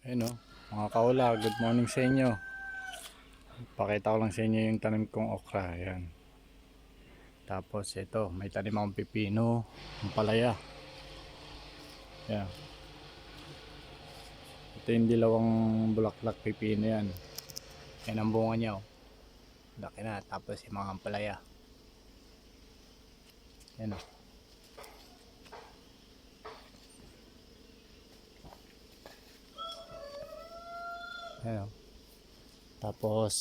Ayun o, mga kaula, good morning sa inyo. Pakita ko lang sa inyo yung tanim kong okra. Ayan. Tapos ito, may tanim akong pipino, yung palaya. Ayan. Ito yung dilawang bulaklak pipino yan. Yan ang bunga niya o. Laki na, tapos yung mga palaya. Ayan o. Ayan o. Tapos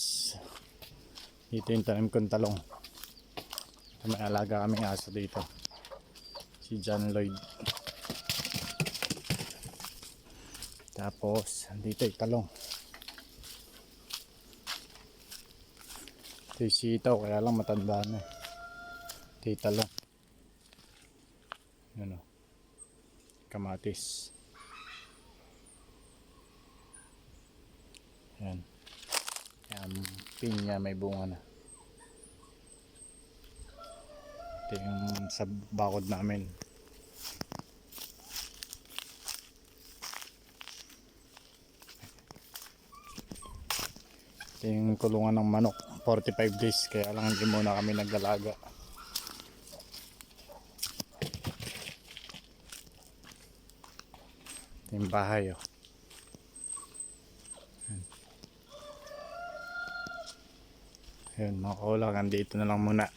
dito yung tanim kong talong. May alaga kaming aso dito, si John Lloyd. Tapos dito yung talong. Ito yung sitaw, kaya lang matanda na. Ito yung talong. Ano, kamatis. Ayan. Ayan, pinya may bunga na. Ito yung sa bakod namin. Ito yung kulungan ng manok, 45 days, kaya lang hindi muna kami naglalaga. Ito yung bahay oh. Ayun mga kaula, dito na lang muna.